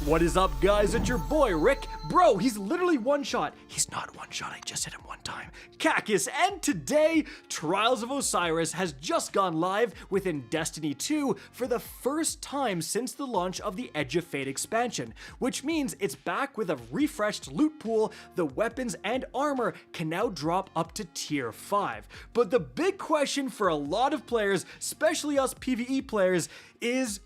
What is up, guys? It's your boy, Rick. Bro, he's literally one shot. He's not one shot, I just hit him one time. Cacus, and today, Trials of Osiris has just gone live within Destiny 2 for the first time since the launch of the Edge of Fate expansion, which means it's back with a refreshed loot pool. The weapons and armor can now drop up to tier 5. But the big question for a lot of players, especially us PvE players, is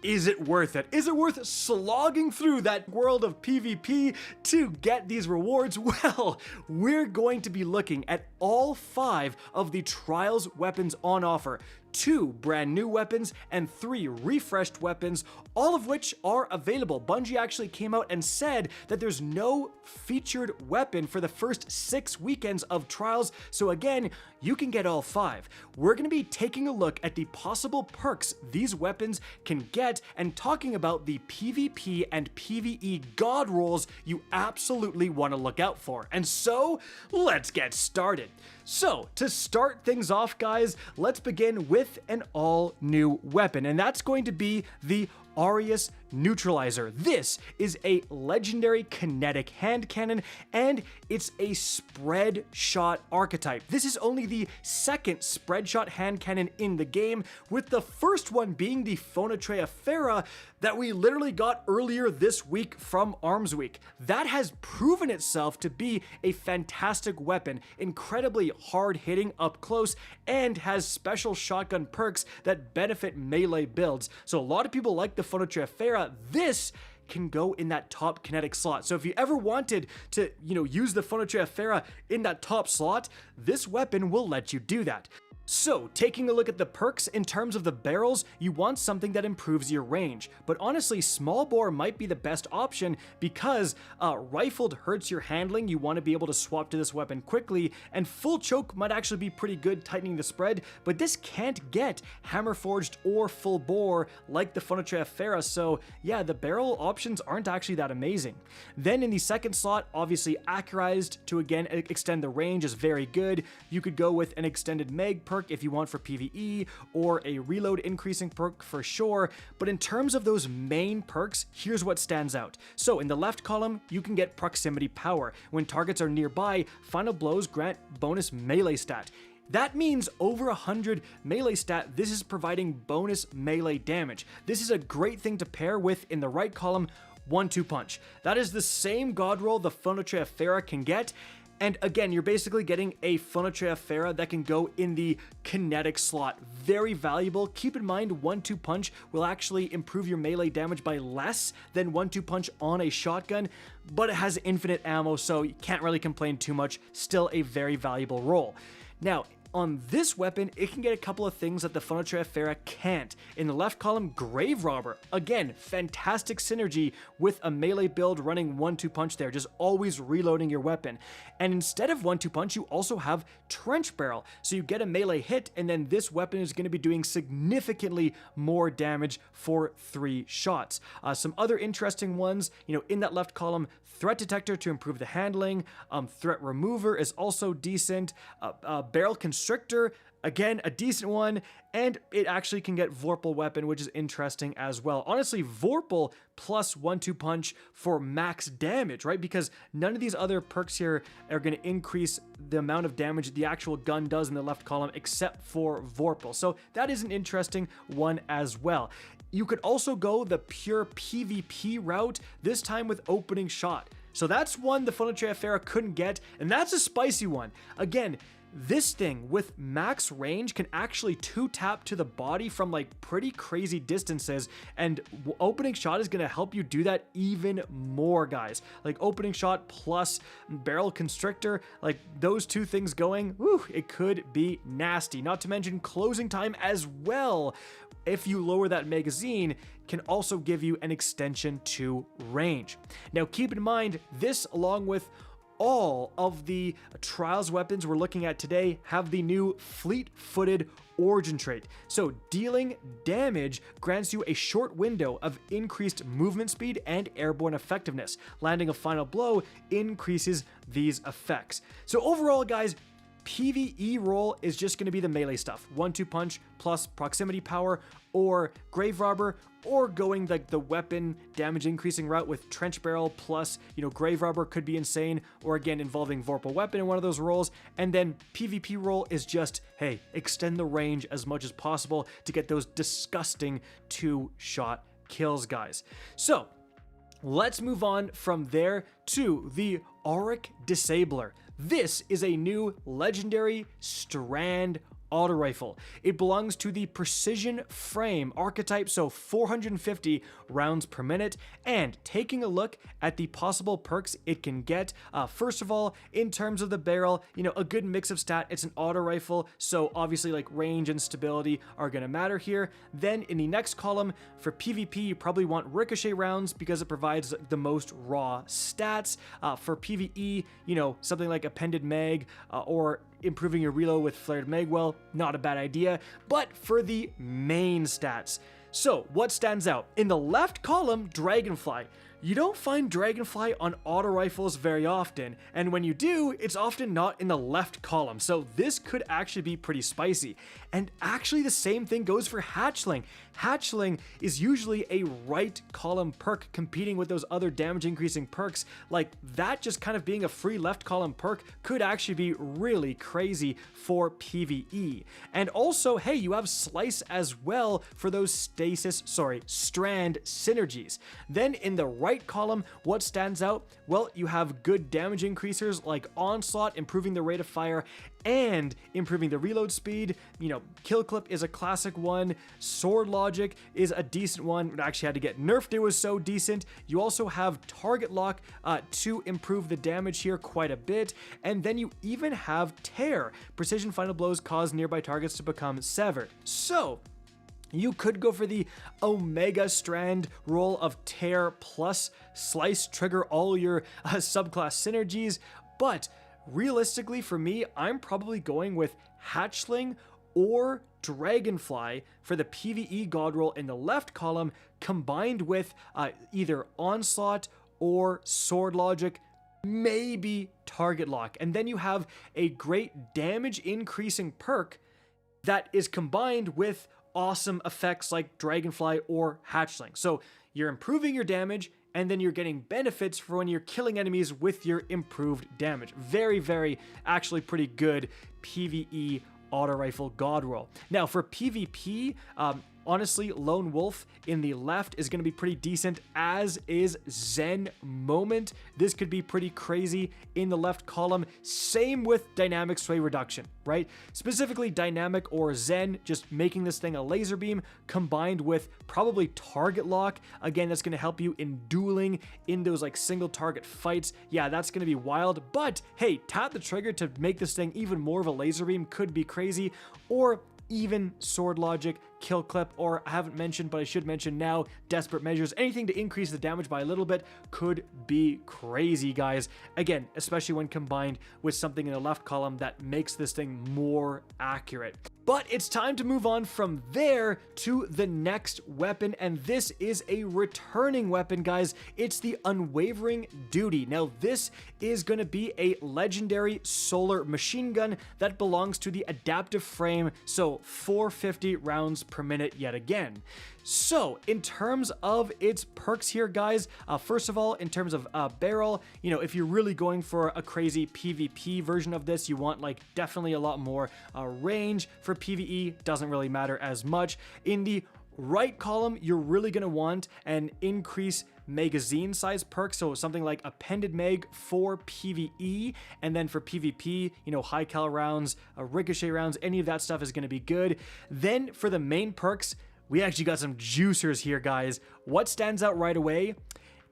it worth it? Is it worth slogging through that world of PvP to get these rewards? Well, we're going to be looking at all 5 of the Trials weapons on offer. 2 brand new weapons and 3 refreshed weapons, all of which are available. Bungie actually came out and said that there's no featured weapon for the first 6 weekends of Trials, so again, you can get all 5. We're going to be taking a look at the possible perks these weapons can get and talking about the PvP and PvE god rolls you absolutely want to look out for. And so, let's get started. So, to start things off, guys, let's begin with an all-new weapon, and that's going to be the Arius Neutralizer. This is a legendary kinetic hand cannon, and it's a spread shot archetype. This is only the second spread shot hand cannon in the game, with the first one being the Phonotreifera that we literally got earlier this week from Arms Week. That has proven itself to be a fantastic weapon, incredibly hard hitting up close, and has special shotgun perks that benefit melee builds. So a lot of people like the Phonotreifera. This can go in that top kinetic slot. So if you ever wanted to, use the Phonotreifera in that top slot, this weapon will let you do that. So, taking a look at the perks, in terms of the barrels, you want something that improves your range. But honestly, small bore might be the best option because rifled hurts your handling. You want to be able to swap to this weapon quickly, and full choke might actually be pretty good tightening the spread, but this can't get hammer forged or full bore like the Phonotreifera, so yeah, the barrel options aren't actually that amazing. Then in the second slot, obviously accurized to again extend the range is very good. You could go with an extended mag perk if you want for PvE, or a reload increasing perk for sure, but in terms of those main perks, here's what stands out. So in the left column, you can get proximity power. When targets are nearby, final blows grant bonus melee stat. That means over 100 melee stat, this is providing bonus melee damage. This is a great thing to pair with, in the right column, 1-2 punch. That is the same god roll the Phonotreifera can get. And again, you're basically getting a Phonotreifera that can go in the kinetic slot. Very valuable. Keep in mind, 1-2 punch will actually improve your melee damage by less than 1-2 punch on a shotgun, but it has infinite ammo, so you can't really complain too much. Still a very valuable roll. Now, on this weapon, it can get a couple of things that the Phonotreifera can't. In the left column, Grave Robber. Again, fantastic synergy with a melee build running 1-2 punch there, just always reloading your weapon. And instead of 1-2 punch, you also have Trench Barrel. So you get a melee hit, and then this weapon is going to be doing significantly more damage for 3 shots. Some other interesting ones, in that left column, Threat Detector to improve the handling. Threat Remover is also decent. Barrel Constrictor, again, a decent one, and it actually can get Vorpal Weapon, which is interesting as well. Honestly, Vorpal plus 1-2 punch for max damage, right? Because none of these other perks here are going to increase the amount of damage the actual gun does in the left column, except for Vorpal. So that is an interesting one as well. You could also go the pure PvP route, this time with Opening Shot. So that's one the Phonotreifera couldn't get, and that's a spicy one. Again, this thing with max range can actually 2-tap to the body from like pretty crazy distances, and Opening Shot is going to help you do that even more, guys. Like Opening Shot plus Barrel Constrictor, like those two things going, whew, it could be nasty. Not to mention Closing Time as well. If you lower that magazine, can also give you an extension to range. Now keep in mind, this along with all of the Trials weapons we're looking at today have the new Fleet-Footed Origin trait. So dealing damage grants you a short window of increased movement speed and airborne effectiveness. Landing a final blow increases these effects. So overall, guys, PvE roll is just going to be the melee stuff. 1-2 punch plus proximity power or grave robber, or going like the weapon damage increasing route with trench barrel plus, grave robber could be insane, or again involving Vorpal weapon in one of those rolls. And then PvP roll is just, hey, extend the range as much as possible to get those disgusting 2-shot kills, guys. So let's move on from there to the Oric Disabler. This is a new legendary strand auto rifle. It belongs to the precision frame archetype, so 450 rounds per minute. And taking a look at the possible perks it can get, first of all, in terms of the barrel, a good mix of stat. It's an auto rifle, so obviously like range and stability are going to matter here. Then in the next column, for PvP, you probably want ricochet rounds because it provides the most raw stats. For PvE, something like appended mag or improving your reload with flared magwell, not a bad idea. But for the main stats, so what stands out? In the left column, Dragonfly. You don't find Dragonfly on auto rifles very often, and when you do, it's often not in the left column, so this could actually be pretty spicy. And actually the same thing goes for Hatchling. Hatchling is usually a right column perk competing with those other damage increasing perks. Like that just kind of being a free left column perk could actually be really crazy for PvE. And also, hey, you have Slice as well for those strand synergies. Then in the right column, what stands out? Well, you have good damage increasers like Onslaught, improving the rate of fire and improving the reload speed. Kill Clip is a classic one. Sword Logic is a decent one. It actually had to get nerfed. It was so decent. You also have Target Lock to improve the damage here quite a bit. And then you even have Tear. Precision final blows cause nearby targets to become severed. So you could go for the Omega Strand roll of Tear plus Slice, trigger all your subclass synergies, but realistically for me, I'm probably going with Hatchling or Dragonfly for the PvE god roll in the left column, combined with either Onslaught or Sword Logic, maybe Target Lock. And then you have a great damage increasing perk that is combined with awesome effects like Dragonfly or Hatchling. So you're improving your damage, and then you're getting benefits for when you're killing enemies with your improved damage. Very, very, actually pretty good PvE auto rifle god roll. Now for PvP, honestly, Lone Wolf in the left is going to be pretty decent, as is Zen Moment. This could be pretty crazy in the left column. Same with Dynamic Sway Reduction, right? Specifically Dynamic or Zen, just making this thing a laser beam, combined with probably Target Lock. Again, that's going to help you in dueling in those like single target fights. Yeah, that's going to be wild. But hey, tap the trigger to make this thing even more of a laser beam could be crazy. Or even Sword Logic, Kill Clip, or I haven't mentioned, but I should mention now, Desperate Measures. Anything to increase the damage by a little bit could be crazy, guys. Again, especially when combined with something in the left column that makes this thing more accurate. But it's time to move on from there to the next weapon, and this is a returning weapon, guys. It's the Unwavering Duty. Now, this is going to be a legendary solar machine gun that belongs to the adaptive frame, so 450 rounds per minute yet again. So in terms of its perks here, guys, first of all, in terms of barrel, if you're really going for a crazy PvP version of this, you want like definitely a lot more range. For PvE, doesn't really matter as much. In the right column, you're really going to want an increase magazine size perk, so something like Appended Mag for PvE, and then for PvP, high cal rounds, ricochet rounds, any of that stuff is going to be good. Then for the main perks, we actually got some juicers here, guys. What stands out right away?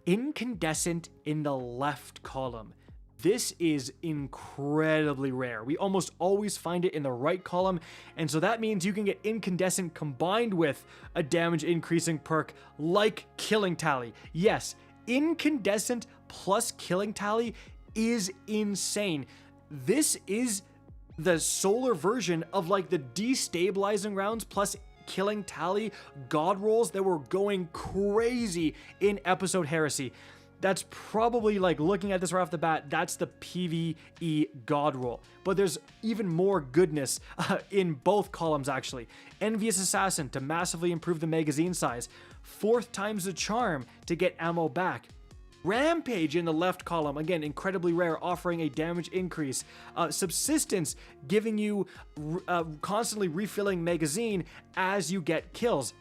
Incandescent in the left column. This is incredibly rare. We almost always find it in the right column, and so that means you can get Incandescent combined with a damage increasing perk like Killing Tally. Yes, Incandescent plus Killing Tally is insane. This is the solar version of like the destabilizing rounds plus Killing Tally god rolls that were going crazy in Episode Heresy. that's probably, like, looking at this right off the bat, that's the PvE god roll. But there's even more goodness in both columns, actually. Envious Assassin to massively improve the magazine size. 4th times the charm to get ammo back. Rampage in the left column, again, incredibly rare, offering a damage increase. Subsistence, giving you constantly refilling magazine as you get kills.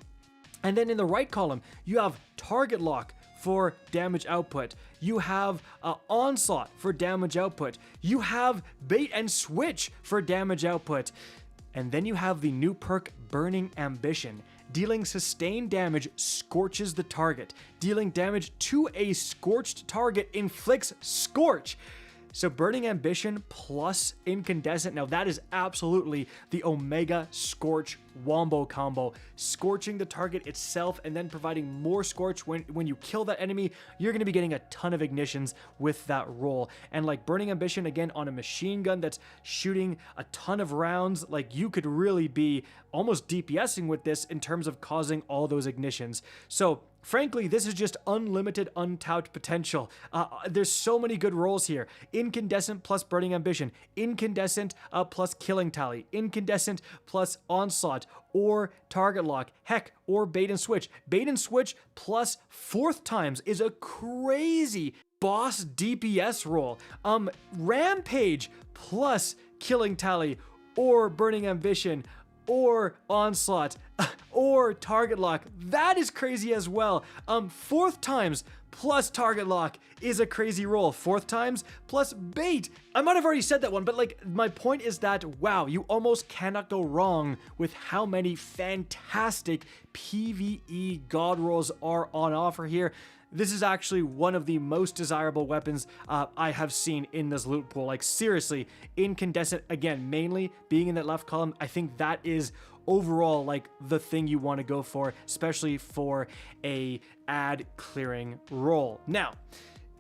And then in the right column, you have Target Lock for damage output. You have Onslaught for damage output. You have Bait and Switch for damage output. And then you have the new perk Burning Ambition. Dealing sustained damage scorches the target. Dealing damage to a scorched target inflicts Scorch. So Burning Ambition plus Incandescent, now that is absolutely the Omega Scorch wombo combo. Scorching the target itself and then providing more Scorch when you kill that enemy, you're going to be getting a ton of ignitions with that roll. And like Burning Ambition, again, on a machine gun that's shooting a ton of rounds, like you could really be almost DPSing with this in terms of causing all those ignitions. So frankly, this is just unlimited, untapped potential. There's so many good rolls here. Incandescent plus Burning Ambition. Incandescent plus Killing Tally. Incandescent plus Onslaught or Target Lock. Heck, or Bait and Switch. Bait and Switch plus 4th times is a crazy boss DPS roll. Rampage plus Killing Tally or Burning Ambition or Onslaught, or Target Lock. That is crazy as well. 4th times plus Target Lock is a crazy roll. 4th times plus Bait. I might have already said that one, but like my point is that, wow, you almost cannot go wrong with how many fantastic PvE god rolls are on offer here. This is actually one of the most desirable weapons I have seen in this loot pool. Like seriously, Incandescent, again, mainly being in that left column, I think that is overall like the thing you want to go for, especially for a ad clearing roll. Now,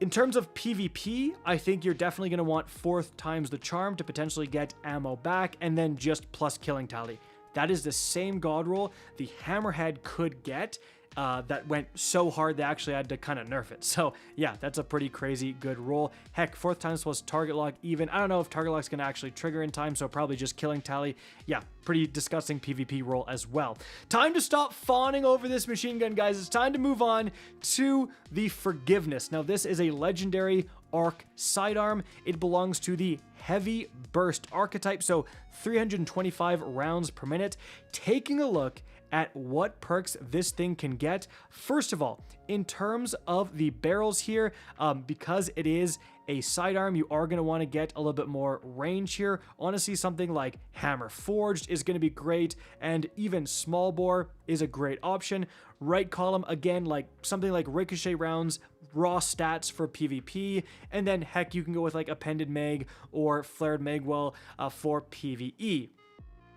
in terms of PvP, I think you're definitely going to want 4th times the charm to potentially get ammo back, and then just plus Killing Tally. That is the same god roll the Hammerhead could get. That went so hard they actually had to kind of nerf it. So yeah, that's a pretty crazy good roll. Heck, 4th times plus Target Lock even. I don't know if Target Lock's going to actually trigger in time, so probably just Killing Tally. Yeah, pretty disgusting PvP roll as well. Time to stop fawning over this machine gun, guys. It's time to move on to the Forgiveness. Now, this is a legendary arc sidearm. It belongs to the Heavy Burst archetype, so 325 rounds per minute. Taking a look at what perks this thing can get. First of all, in terms of the barrels here, because it is a sidearm, you are going to want to get a little bit more range here. Honestly, something like Hammer Forged is going to be great, and even Small Bore is a great option. Right column, again, like something like Ricochet rounds, raw stats for PvP, and then heck, you can go with like Appended Mag or Flared Magwell for PvE.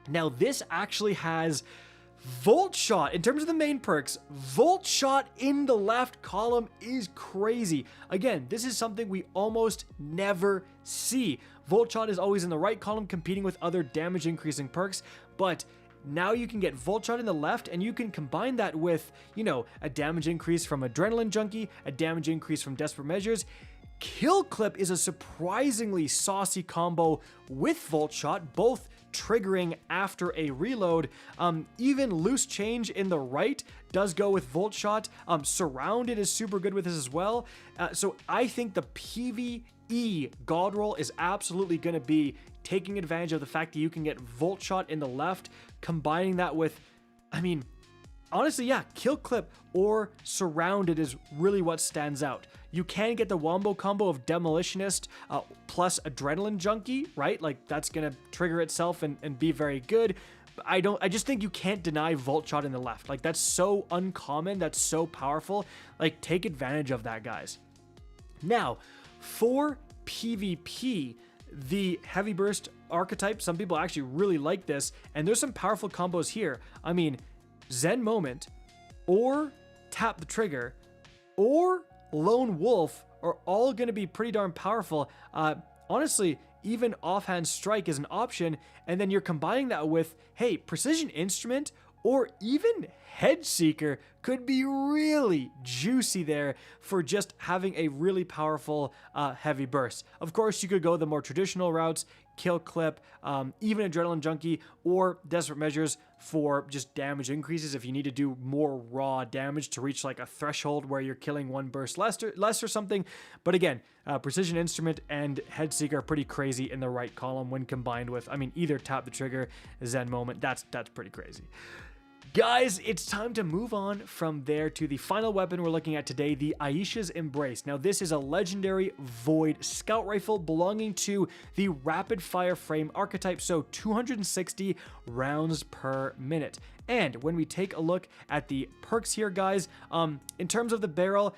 Now, this actually has Volt Shot. In terms of the main perks, Volt Shot in the left column is crazy. Again, this is something we almost never see. Volt Shot is always in the right column competing with other damage increasing perks, but now you can get Volt Shot in the left, and you can combine that with, you know, a damage increase from Adrenaline Junkie, a damage increase from Desperate Measures. Kill Clip is a surprisingly saucy combo with Volt Shot, both triggering after a reload. Even Loose Change in the right does go with Volt Shot. Surrounded is super good with this as well. So I think the PvE god roll is absolutely going to be taking advantage of the fact that you can get Volt Shot in the left, combining that with, I mean, honestly, yeah, Kill Clip or Surrounded is really what stands out. You can get the wombo combo of Demolitionist plus Adrenaline Junkie, right? Like, that's going to trigger itself and be very good. But I just think you can't deny Volt Shot in the left. Like, that's so uncommon. That's so powerful. Like, take advantage of that, guys. Now, for PvP, the Heavy Burst archetype, some people actually really like this, and there's some powerful combos here. I mean, Zen Moment, or Tap the Trigger, or Lone Wolf are all going to be pretty darn powerful. Honestly, even Offhand Strike is an option, and then you're combining that with, hey, Precision Instrument or even Headseeker could be really juicy there for just having a really powerful heavy burst. Of course, you could go the more traditional routes, Kill Clip, even Adrenaline Junkie, or Desperate Measures for just damage increases if you need to do more raw damage to reach like a threshold where you're killing one burst less or something. But again, Precision Instrument and Headseeker are pretty crazy in the right column when combined with, I mean, either Tap the Trigger, Zen Moment, that's pretty crazy. Guys, it's time to move on from there to the final weapon we're looking at today, the Aishas Embrace. Now, this is a legendary Void Scout Rifle belonging to the Rapid Fire Frame archetype, so 260 rounds per minute. And when we take a look at the perks here, guys, in terms of the barrel,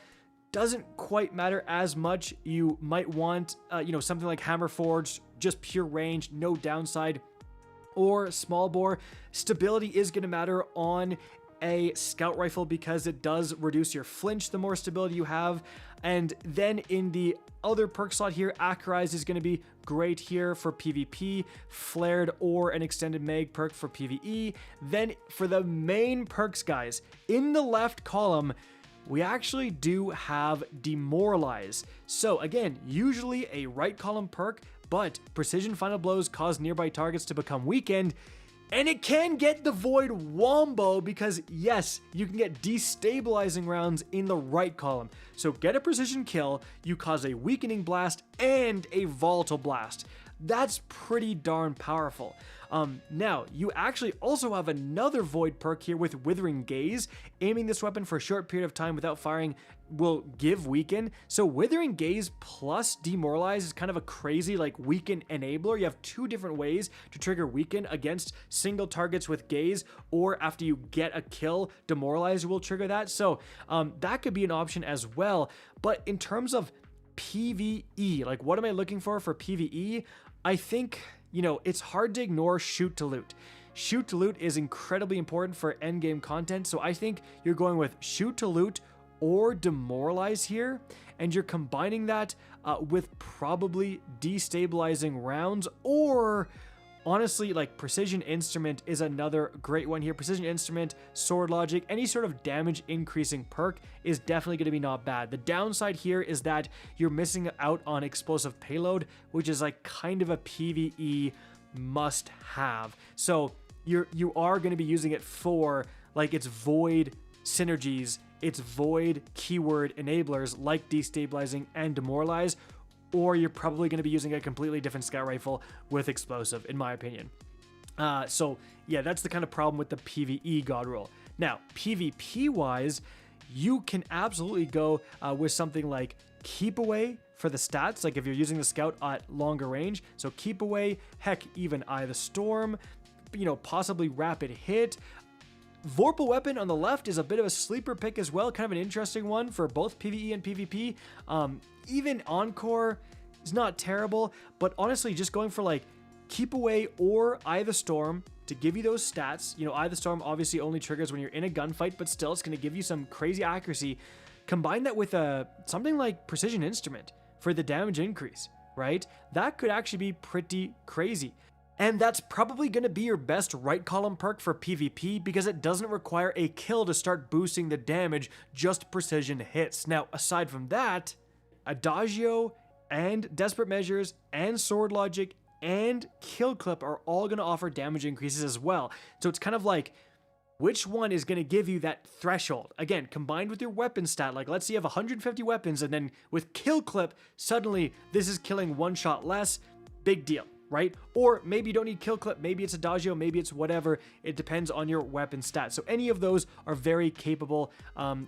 doesn't quite matter as much. You might want, something like Hammer Forged, just pure range, no downside, or small bore. Stability is going to matter on a scout rifle because it does reduce your flinch the more stability you have. And then in the other perk slot here, Accurize is going to be great here for PvP, Flared or an extended mag perk for PvE. Then for the main perks, guys, in the left column, we actually do have Demoralize. So again, usually a right column perk, but Precision Final Blows cause nearby targets to become weakened, and it can get the Void Wombo because yes, you can get destabilizing rounds in the right column. So get a precision kill, you cause a weakening blast and a volatile blast. That's pretty darn powerful. Now, you actually also have another Void perk here with Withering Gaze. Aiming this weapon for a short period of time without firing will give Weaken. So Withering Gaze plus Demoralize is kind of a crazy like Weaken enabler. You have two different ways to trigger Weaken against single targets with Gaze, or after you get a kill, Demoralize will trigger that. So that could be an option as well. But in terms of PvE, like what am I looking for PvE? I think, it's hard to ignore Shoot to Loot. Shoot to Loot is incredibly important for endgame content, so I think you're going with Shoot to Loot or Demoralize here, and you're combining that with probably destabilizing rounds, or honestly, like Precision Instrument is another great one here. Precision Instrument, Sword Logic, any sort of damage increasing perk is definitely going to be not bad. The downside here is that you're missing out on Explosive Payload, which is like kind of a PvE must have. So you are going to be using it for like its Void synergies, its Void keyword enablers like Destabilizing and Demoralize, or you're probably going to be using a completely different scout rifle with explosive, in my opinion. So yeah, that's the kind of problem with the PvE god roll. Now, PvP-wise, you can absolutely go with something like Keep Away for the stats, like if you're using the scout at longer range. So Keep Away, heck, even Eye of the Storm, possibly Rapid Hit. Vorpal Weapon on the left is a bit of a sleeper pick as well, kind of an interesting one for both PvE and PvP. Even Encore is not terrible, but honestly, just going for like Keep Away or Eye of the Storm to give you those stats. Eye of the Storm obviously only triggers when you're in a gunfight, but still, it's going to give you some crazy accuracy. Combine that with something like Precision Instrument for the damage increase, right? That could actually be pretty crazy. And that's probably going to be your best right column perk for PvP because it doesn't require a kill to start boosting the damage, just precision hits. Now, aside from that, Adagio and Desperate Measures and Sword Logic and Kill Clip are all going to offer damage increases as well. So it's kind of like, which one is going to give you that threshold? Again, combined with your weapon stat, like let's say you have 150 weapons and then with Kill Clip, suddenly this is killing one shot less, big deal, right? Or maybe you don't need Kill Clip, maybe it's Adagio, maybe it's whatever. It depends on your weapon stat. So any of those are very capable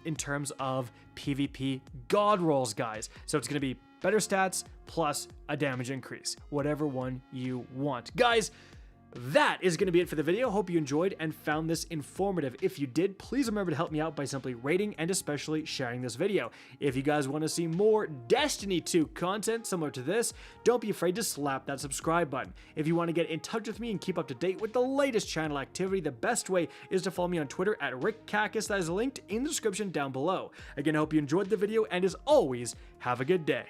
in terms of PvP god rolls, guys. So it's going to be better stats plus a damage increase, whatever one you want. Guys, that is going to be it for the video. Hope you enjoyed and found this informative. If you did, please remember to help me out by simply rating and especially sharing this video. If you guys want to see more Destiny 2 content similar to this, don't be afraid to slap that subscribe button. If you want to get in touch with me and keep up to date with the latest channel activity, the best way is to follow me on Twitter at RickCacus. That is linked in the description down below. Again, I hope you enjoyed the video, and as always, have a good day.